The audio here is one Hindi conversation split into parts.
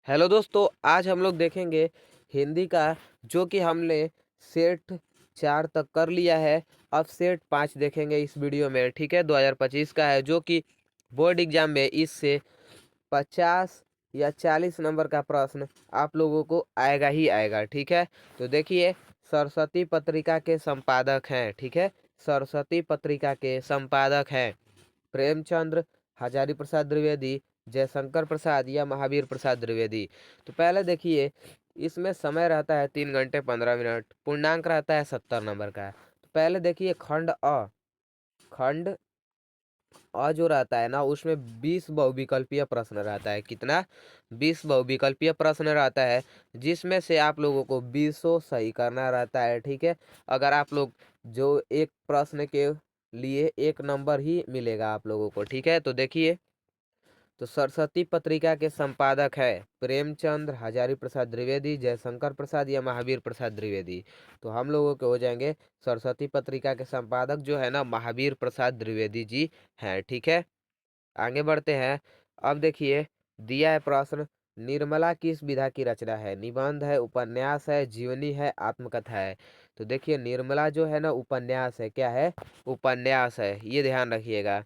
हेलो दोस्तों, आज हम लोग देखेंगे हिंदी का, जो कि हमने सेट 4 तक कर लिया है। अब सेट 5 देखेंगे इस वीडियो में। ठीक है, 2025 का है, जो कि बोर्ड एग्जाम में इससे 50 या 40 नंबर का प्रश्न आप लोगों को आएगा ही आएगा। ठीक है, तो देखिए, सरस्वती पत्रिका के संपादक हैं। ठीक है, सरस्वती पत्रिका के संपादक हैं प्रेमचंद्र, हजारी प्रसाद द्विवेदी, जयशंकर प्रसाद या महावीर प्रसाद द्विवेदी। तो पहले देखिए, इसमें समय रहता है 3 घंटे 15 मिनट, पूर्णांक रहता है 70 नंबर का। तो पहले देखिए, खंड अ जो रहता है ना, उसमें 20 बहुविकल्पीय प्रश्न रहता है। कितना? 20 बहुविकल्पीय प्रश्न रहता है, जिसमें से आप लोगों को 20 सही करना रहता है। ठीक है, अगर आप लोग जो एक प्रश्न के लिए 1 नंबर ही मिलेगा आप लोगों को। ठीक है, तो देखिए, तो सरस्वती पत्रिका के संपादक है प्रेमचंद्र, हजारी प्रसाद द्विवेदी, जयशंकर प्रसाद या महावीर प्रसाद द्विवेदी। तो हम लोगों के हो जाएंगे, सरस्वती पत्रिका के संपादक जो है ना, महावीर प्रसाद द्विवेदी जी हैं। ठीक है, आगे बढ़ते हैं। अब देखिए, दिया है प्रश्न, निर्मला किस विधा की रचना है? निबंध है, उपन्यास है, जीवनी है, आत्मकथा है। तो देखिए, निर्मला जो है ना, उपन्यास है। क्या है? उपन्यास है, ये ध्यान रखिएगा।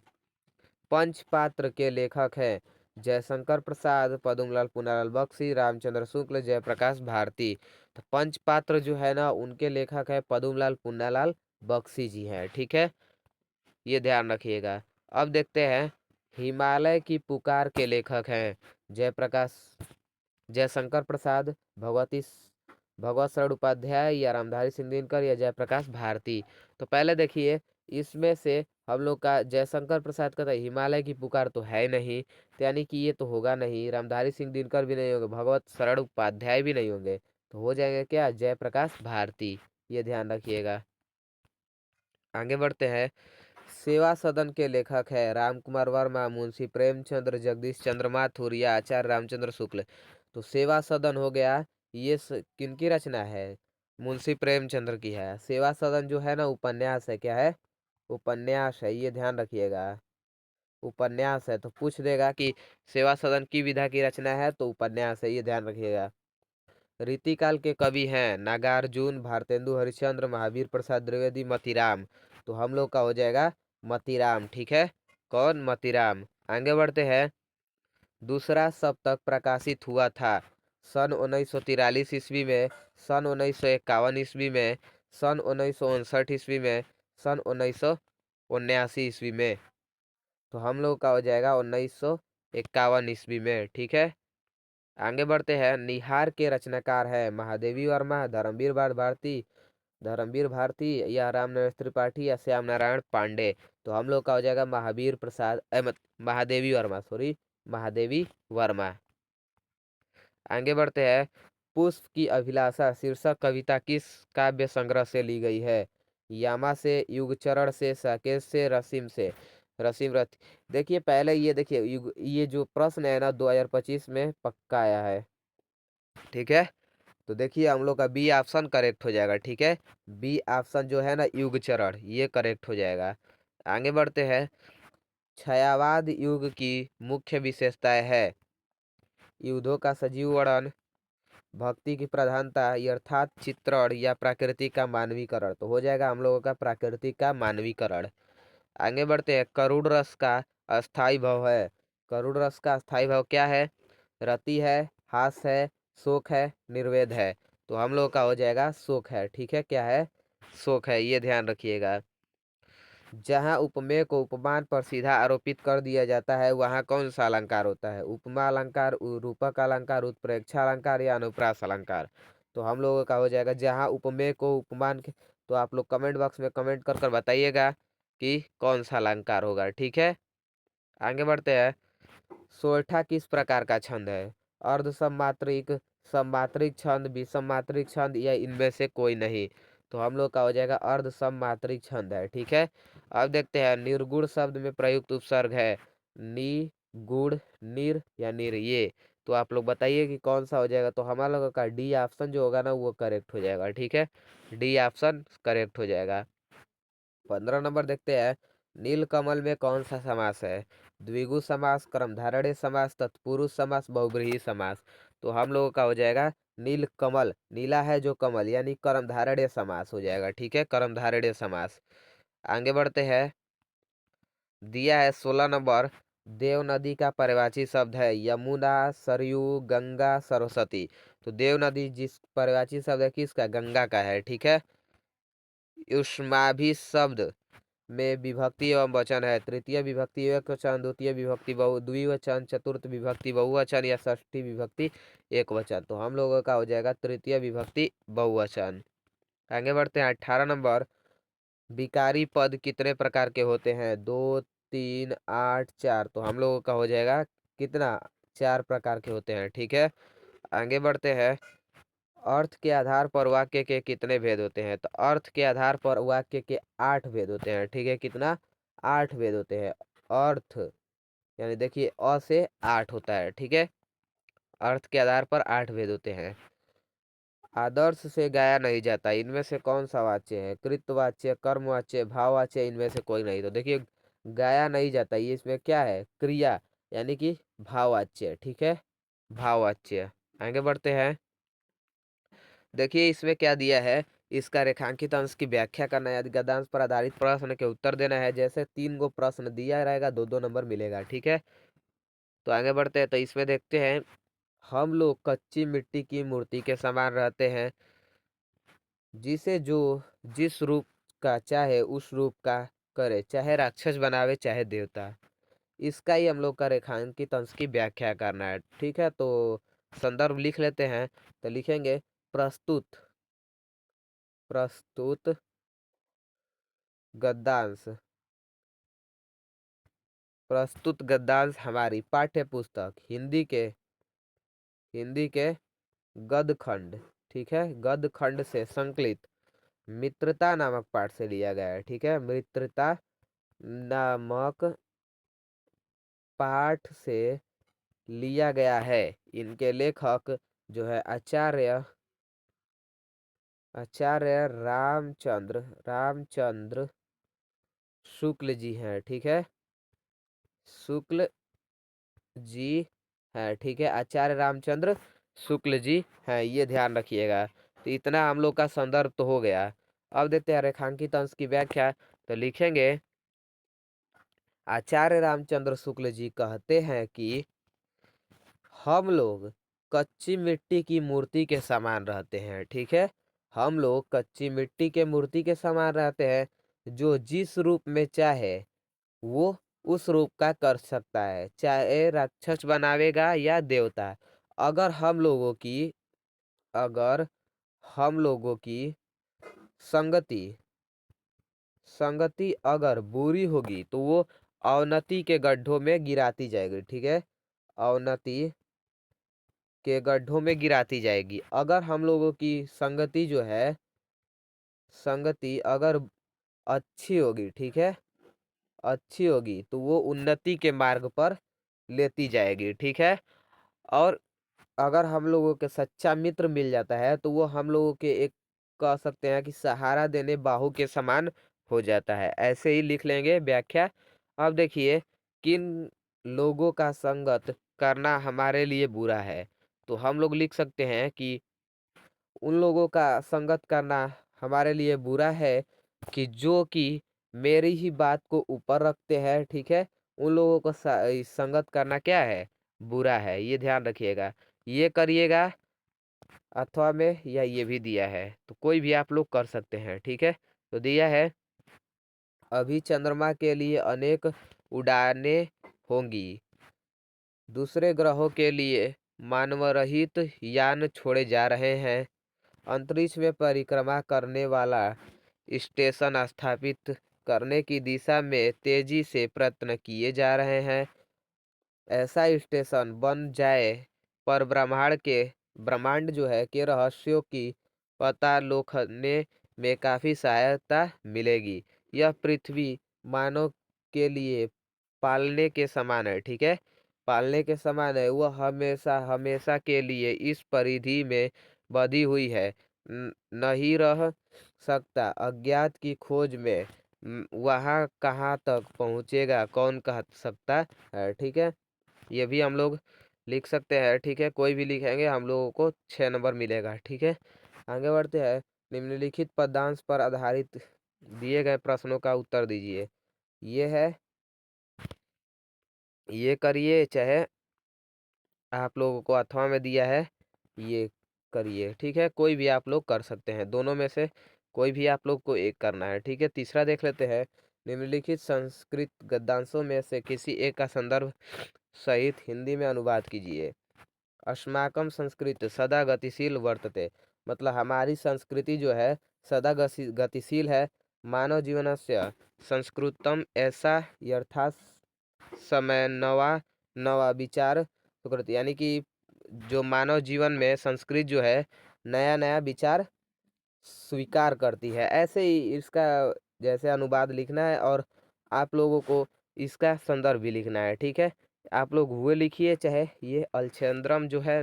पंचपात्र के लेखक हैं जयशंकर प्रसाद, पद्मलाल पुनालाल बख्शी, रामचंद्र शुक्ल, जयप्रकाश भारती। तो पंचपात्र जो है ना, उनके लेखक है पद्मलाल पुनालाल बख्शी जी हैं। ठीक है, ये ध्यान रखिएगा। अब देखते हैं, हिमालय की पुकार के लेखक हैं जयप्रकाश जयशंकर प्रसाद, भगवत शरण उपाध्याय या रामधारी सिंह दिनकर या जयप्रकाश भारती। तो पहले देखिए, इसमें से हम लोग का जयशंकर प्रसाद का तो हिमालय की पुकार तो है नहीं, तो यानी कि ये तो होगा नहीं। रामधारी सिंह दिनकर भी नहीं होंगे, भगवत शरण उपाध्याय भी नहीं होंगे। तो हो जाएगा क्या? जयप्रकाश भारती। ये ध्यान रखिएगा। आगे बढ़ते हैं। सेवा सदन के लेखक है राम कुमार वर्मा, मुंशी प्रेमचंद्र, जगदीश चंद्र माथुर या आचार्य रामचंद्र शुक्ल। तो सेवा सदन हो गया, ये किनकी रचना है? मुंशी प्रेमचंद्र की है। सेवा सदन जो है ना, उपन्यास है। क्या है? उपन्यास है, ये ध्यान रखिएगा। उपन्यास है, तो पूछ देगा कि सेवा सदन की विधा की रचना है, तो उपन्यास है, ये ध्यान रखिएगा। रीतिकाल के कवि हैं नागार्जुन, भारतेंदु हरिश्चंद्र, महावीर प्रसाद द्विवेदी, मतीराम। तो हम लोग का हो जाएगा मतीराम। ठीक है, कौन? मतीराम। आगे बढ़ते हैं। दूसरा सप्तक प्रकाशित हुआ था सन 1943 ईस्वी में, सन 1951 ईस्वी में, सन 1959 ईस्वी में, सन 1979 ईस्वी में। तो हम लोग का हो जाएगा 1951 ईस्वी में। ठीक है, आगे बढ़ते हैं। निहार के रचनाकार है महादेवी वर्मा, धर्मवीर भारती या रामनारायण त्रिपाठी या श्याम नारायण पांडे। तो हम लोग का हो जाएगा महावीर प्रसाद महादेवी वर्मा, सॉरी, महादेवी वर्मा। आगे बढ़ते हैं। पुष्प की अभिलाषा शीर्षक कविता किस काव्य संग्रह से ली गई है? यामा से, युगचरण से, साकेत से, रसीम से। रसीम रथ। देखिए, पहले ये देखिए, ये जो प्रश्न है ना, 2025 में पक्का आया है। ठीक है, तो देखिए, हम लोग का बी ऑप्शन करेक्ट हो जाएगा। ठीक है, बी ऑप्शन जो है ना, युगचरण, ये करेक्ट हो जाएगा। आगे बढ़ते हैं। छायावाद युग की मुख्य विशेषताएं है युद्धों का सजीव वर्णन, भक्ति की प्रधानता, यथार्थ चित्रण या प्राकृतिक का मानवीकरण। तो हो जाएगा हम लोगों का प्राकृतिक का मानवीकरण। आगे बढ़ते हैं। करुण रस का अस्थाई भाव है। करुण रस का अस्थाई भाव क्या है? रति है, हास है, शोक है, निर्वेद है। तो हम लोग का हो जाएगा शोक है। ठीक है, क्या है? शोक है, ये ध्यान रखिएगा। जहाँ उपमेय को उपमान पर सीधा आरोपित कर दिया जाता है, वहाँ कौन सा अलंकार होता है? उपमा अलंकार, रूपक अलंकार, उत्प्रेक्षा अलंकार या अनुप्रास अलंकार। तो हम लोगों का हो जाएगा जहाँ उपमेय को उपमान के। तो आप लोग कमेंट बॉक्स में कमेंट कर कर बताइएगा कि कौन सा अलंकार होगा। ठीक है, आगे बढ़ते हैं। सोरठा किस प्रकार का छंद है? अर्ध सममात्रिक, सममात्रिक छंद, विषम छंद या इनमें से कोई नहीं। तो हम लोग का हो जाएगा अर्ध सममात्रिक छंद है। ठीक है, अब देखते हैं। निर्गुण शब्द में प्रयुक्त उपसर्ग है नि, गुण, निर या निर, ये। तो आप लोग बताइए कि कौन सा हो जाएगा। तो हमारा लोगों का डी ऑप्शन जो होगा ना, वो करेक्ट हो जाएगा। ठीक है, डी ऑप्शन करेक्ट हो जाएगा। 15 नंबर देखते हैं। नीलकमल में कौन सा समास है? द्विगु समास, कर्मधारय समास, तत्पुरुष समास, बहुब्रीहि समास। तो हम लोगों का हो जाएगा नील कमल। नीला है जो कमल, यानी कर्मधारय समास हो जाएगा। ठीक है, कर्मधारय समास। आगे बढ़ते हैं। दिया है 16 नंबर। देव नदी का पर्यायवाची शब्द है यमुना, सरयू, गंगा, सरस्वती। तो देव नदी जिस पर्यायवाची शब्द है किसका? गंगा का है। ठीक है। युष्माभि शब्द में विभक्ति एवं वचन है तृतीय विभक्ति एक वचन, द्वितीय विभक्ति बहु द्विवचन, चतुर्थ विभक्ति बहुवचन या षष्ठी विभक्ति एक वचन। तो हम लोगों का हो जाएगा तृतीय विभक्ति बहुवचन। आगे बढ़ते हैं 18 नंबर। विकारी पद कितने प्रकार के होते हैं? 2, 3, 8, 4। तो हम लोगों का हो जाएगा कितना? 4 प्रकार के होते हैं। ठीक है। आगे बढ़ते हैं। अर्थ के आधार पर वाक्य के कितने भेद होते हैं? तो अर्थ के आधार पर वाक्य के 8 भेद होते हैं। ठीक है, कितना? 8 भेद होते हैं। अर्थ यानी देखिए अ से 8 होता है। ठीक है, अर्थ के आधार पर 8 भेद होते हैं। आदर्श से गाया नहीं जाता, इनमें से कौन सा वाच्य है? कृतवाच्य, कर्मवाच्य, भाववाच्य, इनमें से कोई नहीं। तो देखिए गाया नहीं जाता, ये इसमें क्या है? क्रिया, यानी कि भाववाच्य। ठीक है, भाववाच्य। आगे बढ़ते हैं। देखिए इसमें क्या दिया है, इसका रेखांकित अंश की व्याख्या करना है, गद्यांश पर आधारित प्रश्न के उत्तर देना है। जैसे 3 गो प्रश्न दिया रहेगा, 2-2 नंबर मिलेगा। ठीक है, तो आगे बढ़ते हैं। तो इसमें देखते हैं, हम लोग कच्ची मिट्टी की मूर्ति के समान रहते हैं, जिसे जो जिस रूप का चाहे उस रूप का करे, चाहे राक्षस बनावे चाहे देवता। इसका ही हम लोग का रेखांकित अंश की व्याख्या करना है। ठीक है, तो संदर्भ लिख लेते हैं। तो लिखेंगे प्रस्तुत प्रस्तुत गद्यांश। प्रस्तुत गद्यांश हमारी पाठ्य पुस्तक हिंदी के गद्य खंड, ठीक है, गद्य खंड से संकलित मित्रता नामक पाठ से लिया गया है। ठीक है, मित्रता नामक पाठ से लिया गया है। इनके लेखक जो है आचार्य रामचंद्र शुक्ल जी हैं। ठीक है, शुक्ल जी है। ठीक है, आचार्य रामचंद्र शुक्ल जी हैं, ये ध्यान रखिएगा। तो इतना हम लोग का संदर्भ तो हो गया। अब देते हैं रेखांकित अंश की व्याख्या। तो लिखेंगे आचार्य रामचंद्र शुक्ल जी कहते हैं कि हम लोग कच्ची मिट्टी की मूर्ति के समान रहते हैं। ठीक है, हम लोग कच्ची मिट्टी के मूर्ति के समान रहते हैं, जो जिस रूप में चाहे वो उस रूप का कर सकता है, चाहे राक्षस बनावेगा या देवता। अगर हम लोगों की अगर हम लोगों की संगति संगति अगर बुरी होगी तो वो अवनति के गड्ढों में गिराती जाएगी। ठीक है, अवनति के गड्ढों में गिराती जाएगी। अगर हम लोगों की संगति अगर अच्छी होगी, ठीक है, अच्छी होगी तो वो उन्नति के मार्ग पर लेती जाएगी। ठीक है, और अगर हम लोगों के सच्चा मित्र मिल जाता है तो वो हम लोगों के एक कह सकते हैं कि सहारा देने बाहु के समान हो जाता है। ऐसे ही लिख लेंगे व्याख्या। अब देखिए, किन लोगों का संगत करना हमारे लिए बुरा है? तो हम लोग लिख सकते हैं कि उन लोगों का संगत करना हमारे लिए बुरा है कि जो कि मेरी ही बात को ऊपर रखते हैं। ठीक है, उन लोगों को संगत करना क्या है? बुरा है, ये ध्यान रखिएगा। ये करिएगा अथवा में, या ये भी दिया है, तो कोई भी आप लोग कर सकते हैं। ठीक है, तो दिया है अभी चंद्रमा के लिए अनेक उड़ानें होंगी, दूसरे ग्रहों के लिए मानवरहित यान छोड़े जा रहे हैं, अंतरिक्ष में परिक्रमा करने वाला स्टेशन स्थापित करने की दिशा में तेजी से प्रयत्न किए जा रहे हैं, ऐसा स्टेशन बन जाए पर ब्रह्मांड जो है के रहस्यों की पता लोखने में काफी सहायता मिलेगी। यह पृथ्वी मानव के लिए पालने के समान है। ठीक है, पालने के समान है, वह हमेशा हमेशा के लिए इस परिधि में बधी हुई है, नहीं रह सकता। अज्ञात की खोज में वहाँ कहाँ तक पहुँचेगा कौन कह सकता है। ठीक है, ये भी हम लोग लिख सकते हैं, ठीक है। कोई भी लिखेंगे हम लोगों को 6 नंबर मिलेगा, ठीक है। आगे बढ़ते हैं। निम्नलिखित पदांश पर आधारित दिए गए प्रश्नों का उत्तर दीजिए। ये है, ये करिए, चाहे आप लोगों को अथवा में दिया है ये करिए, ठीक है। कोई भी आप लोग कर सकते हैं, दोनों में से कोई भी आप लोग को एक करना है, ठीक है। तीसरा देख लेते हैं। निम्नलिखित संस्कृत गद्यांशों में से किसी एक का संदर्भ सहित हिंदी में अनुवाद कीजिए। अस्माकं संस्कृति सदा गतिशील वर्तते, मतलब हमारी संस्कृति जो है सदा गतिशील है। मानव जीवनस्य संस्कृतम ऐसा यथार्थ समय नवा नवा विचार सुकृत, यानी कि जो मानव जीवन में संस्कृत जो है नया नया विचार स्वीकार करती है, ऐसे ही इसका जैसे अनुवाद लिखना है और आप लोगों को इसका संदर्भ भी लिखना है, ठीक है। आप लोग हुए लिखिए, चाहे ये अलछेंद्रम जो है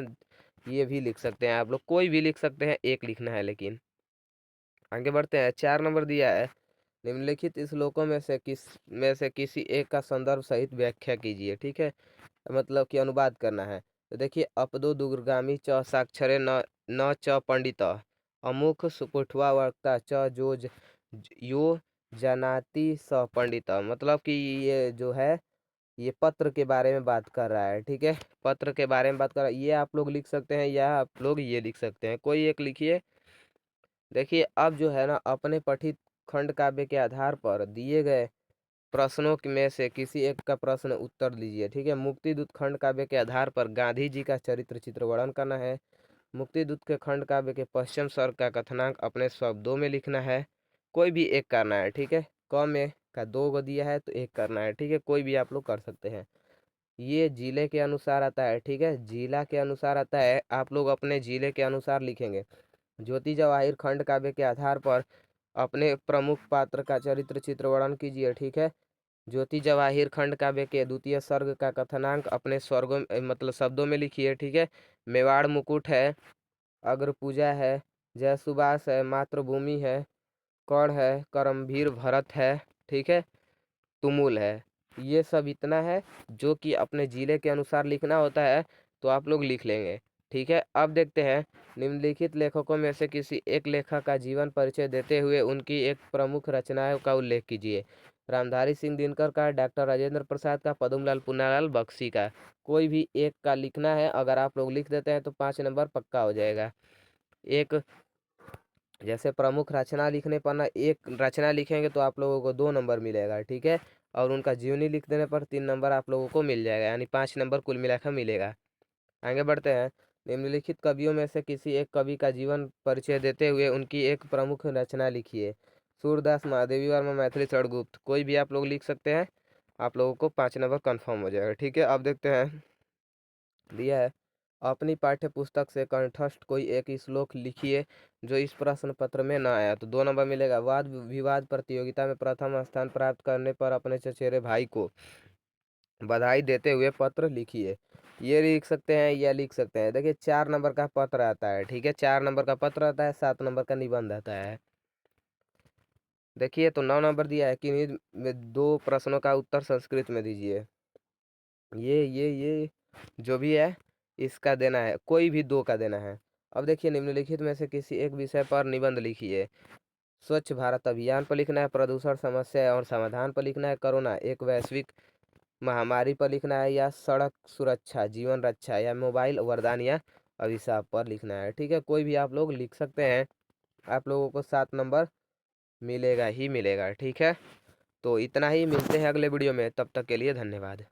ये भी लिख सकते हैं, आप लोग कोई भी लिख सकते हैं, एक लिखना है लेकिन। आगे बढ़ते हैं। 4 नंबर दिया है। निम्नलिखित श्लोकों में से किसी एक का संदर्भ सहित व्याख्या कीजिए, ठीक है। मतलब कि अनुवाद करना है। तो देखिए, अपदो दुर्गामी च साक्षरे न न च पंडित अमुख सुपुठवा वक्ता च यो जनाति स पंडित, मतलब कि ये जो है ये पत्र के बारे में बात कर रहा है, ठीक है। पत्र के बारे में बात कर रहा है, ये आप लोग लिख सकते हैं या आप लोग ये लिख सकते हैं, कोई एक लिखिए। देखिए, अब जो है ना, अपने पठित खंड काव्य के आधार पर दिए गए प्रश्नों में से किसी एक का प्रश्न उत्तर दीजिए, ठीक है। मुक्ति दूत खंड काव्य के आधार पर गांधी जी का चरित्र चित्र वर्णन करना है। मुक्ति दूत के खंड काव्य के पश्चिम सर्ग का कथनांक अपने शब्दों में लिखना है। कोई भी एक करना है, ठीक है। क में का 2 गो दिया है तो एक करना है, ठीक है। कोई भी आप लोग कर सकते हैं। ये जिले के अनुसार आता है, ठीक है। जिला के अनुसार आता है, आप लोग अपने जिले के अनुसार लिखेंगे। ज्योति जवाहिर खंड काव्य के आधार पर अपने प्रमुख पात्र का चरित्र चित्र वर्णन कीजिए, ठीक है। ज्योति जवाहिर खंड काव्य के द्वितीय सर्ग का कथनांक अपने स्वर्गों मतलब शब्दों में लिखिए, ठीक है। मेवाड़ मुकुट है, अग्र पूजा है, जय सुभाष है, मातृभूमि है, कर्ण है, करमवीर भरत है, ठीक है, तुमुल है। ये सब इतना है जो कि अपने जिले के अनुसार लिखना होता है, तो आप लोग लिख लेंगे, ठीक है। अब देखते हैं। निम्नलिखित लेखकों में से किसी एक लेखक का जीवन परिचय देते हुए उनकी एक प्रमुख रचनाओं का उल्लेख कीजिए। रामधारी सिंह दिनकर का, डॉक्टर राजेंद्र प्रसाद का, पद्मलाल पुन्नालाल बख्शी का। कोई भी एक का लिखना है, अगर आप लोग लिख देते हैं तो 5 नंबर पक्का हो जाएगा। एक जैसे प्रमुख रचना लिखने पर ना, एक रचना लिखेंगे तो आप लोगों को 2 नंबर मिलेगा, ठीक है। और उनका जीवनी लिख देने पर 3 नंबर आप लोगों को मिल जाएगा, यानी 5 नंबर कुल मिलाकर मिलेगा। आगे बढ़ते हैं। निम्नलिखित कवियों में से किसी एक कवि का जीवन परिचय देते हुए उनकी एक प्रमुख रचना लिखिए। सूरदास, महादेवी वर्मा, मैथिली चंद्रगुप्त। कोई भी आप लोग लिख सकते हैं, आप लोगों को 5 नंबर कन्फर्म हो जाएगा, ठीक है। अब देखते हैं। दिया है, अपनी पाठ्य पुस्तक से कंठस्थ कोई एक श्लोक लिखिए जो इस प्रश्न पत्र में न आया, तो 2 नंबर मिलेगा। वाद विवाद प्रतियोगिता में प्रथम स्थान प्राप्त करने पर अपने चचेरे भाई को बधाई देते हुए पत्र लिखिए। ये लिख सकते हैं या लिख सकते हैं। देखिए, 4 नंबर का पत्र आता है, ठीक है। 4 नंबर का पत्र आता है, 7 नंबर का निबंध आता है। देखिए, तो 9 नंबर दिया है कि में 2 प्रश्नों का उत्तर संस्कृत में दीजिए। ये जो भी है इसका देना है, कोई भी 2 का देना है। अब देखिए, निम्नलिखित में से किसी एक विषय पर निबंध लिखिए। स्वच्छ भारत अभियान पर लिखना है, प्रदूषण समस्या और समाधान पर लिखना है, कोरोना एक वैश्विक महामारी पर लिखना है, या सड़क सुरक्षा जीवन रक्षा, या मोबाइल वरदान या अभिशाप पर लिखना है, ठीक है। कोई भी आप लोग लिख सकते हैं, आप लोगों को 7 नंबर मिलेगा ही मिलेगा, ठीक है। तो इतना ही, मिलते हैं अगले वीडियो में, तब तक के लिए धन्यवाद।